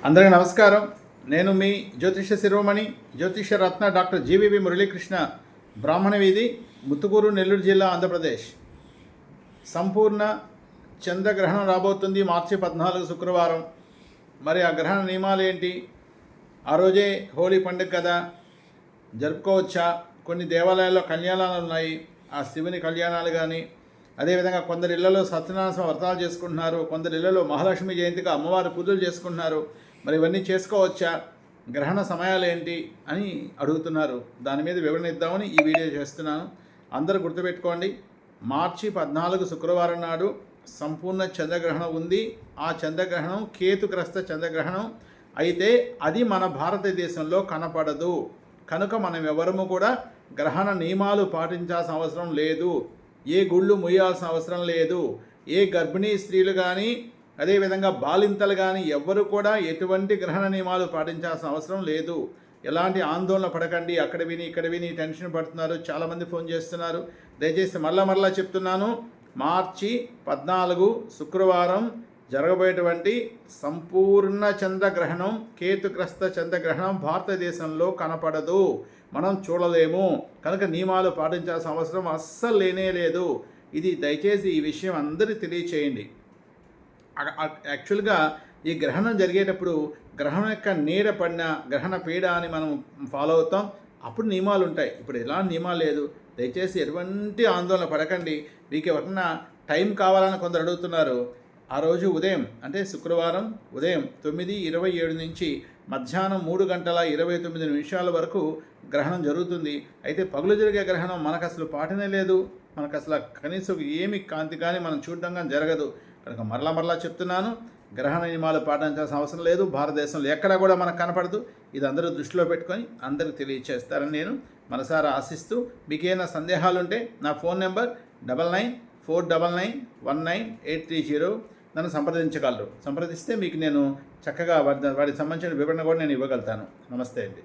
అందరికీ నమస్కారం. నేను మీ జ్యోతిష శిరోమణి జ్యోతిష రత్న డాక్టర్ జీవీవి మురళీకృష్ణ, బ్రాహ్మణ వీధి, ముత్తుకూరు, నెల్లూరు జిల్లా, ఆంధ్రప్రదేశ్. సంపూర్ణ చంద్రగ్రహణం రాబోతుంది మార్చి 14 శుక్రవారం. మరి ఆ గ్రహణ నియమాలు ఏంటి? ఆ రోజే హోలీ పండుగ కదా, జరుపుకోవచ్చా? కొన్ని దేవాలయాల్లో కళ్యాణాలు ఉన్నాయి, ఆ శివుని కళ్యాణాలు కానీ, అదేవిధంగా కొందరి ఇళ్లలో సత్యనారాయణ వ్రతాలు చేసుకుంటున్నారు, కొందరి ఇళ్లలో మహాలక్ష్మి జయంతిగా అమ్మవారి పూజలు చేసుకుంటున్నారు. మరి ఇవన్నీ చేసుకోవచ్చా? గ్రహణ సమయాలు ఏంటి అని అడుగుతున్నారు. దాని మీద వివరణ ఇద్దామని ఈ వీడియో చేస్తున్నాను. అందరూ గుర్తుపెట్టుకోండి, మార్చి 14 శుక్రవారం నాడు సంపూర్ణ చంద్రగ్రహణం ఉంది. ఆ చంద్రగ్రహణం కేతుగ్రస్త చంద్రగ్రహణం అయితే అది మన భారతదేశంలో కనపడదు. కనుక మనం ఎవరము కూడా గ్రహణ నియమాలు పాటించాల్సిన అవసరం లేదు. ఏ గుళ్ళు ముయ్యాల్సిన అవసరం లేదు. ఏ గర్భిణీ స్త్రీలు కానీ, అదేవిధంగా బాలింతలు కానీ ఎవ్వరు కూడా ఎటువంటి గ్రహణ నియమాలు పాటించాల్సిన అవసరం లేదు. ఎలాంటి ఆందోళన పడకండి. అక్కడ విని ఇక్కడ విని టెన్షన్ పడుతున్నారు, చాలామంది ఫోన్ చేస్తున్నారు. దయచేసి మరలా చెప్తున్నాను, మార్చి 14 శుక్రవారం జరగబోయేటువంటి సంపూర్ణ చంద్రగ్రహణం, కేతుగ్రస్త చంద్రగ్రహణం భారతదేశంలో కనపడదు, మనం చూడలేము. కనుక నియమాలు పాటించాల్సిన అవసరం అస్సలు లేనే లేదు. ఇది దయచేసి ఈ విషయం అందరికీ తెలియచేయండి. యాక్చువల్గా ఈ గ్రహణం జరిగేటప్పుడు గ్రహణం యొక్క నీడ పడిన గ్రహణ పీడ అని మనం ఫాలో అవుతాం, అప్పుడు నియమాలు ఉంటాయి. ఇప్పుడు ఎలాంటి నియమాలు లేదు. దయచేసి ఎటువంటి ఆందోళన పడకండి. మీకు ఎవరన్నా టైం కావాలని కొందరు అడుగుతున్నారు. ఆ రోజు ఉదయం అంటే శుక్రవారం ఉదయం 9:27 నుంచి మధ్యాహ్నం 3:29 వరకు గ్రహణం జరుగుతుంది. అయితే పగులు జరిగే గ్రహణం మనకు అసలు పాటనే లేదు. మనకు అసలు కనీసం ఏమి కాంతి కానీ మనం చూడడం కానీ జరగదు. కనుక మరలా చెప్తున్నాను, గ్రహణ నియమాలు పాటించాల్సిన అవసరం లేదు. భారతదేశంలో ఎక్కడా కూడా మనకు కనపడదు. ఇది అందరూ దృష్టిలో పెట్టుకొని అందరికి తెలియచేస్తారని నేను మనసారా ఆశిస్తూ, మీకేమైనా సందేహాలు ఉంటే నా ఫోన్ నెంబర్ 9949919830 నన్ను సంప్రదించగలరు. సంప్రదిస్తే మీకు నేను చక్కగా వాటికి సంబంధించిన వివరణ కూడా నేను ఇవ్వగలుగుతాను. నమస్తే అండి.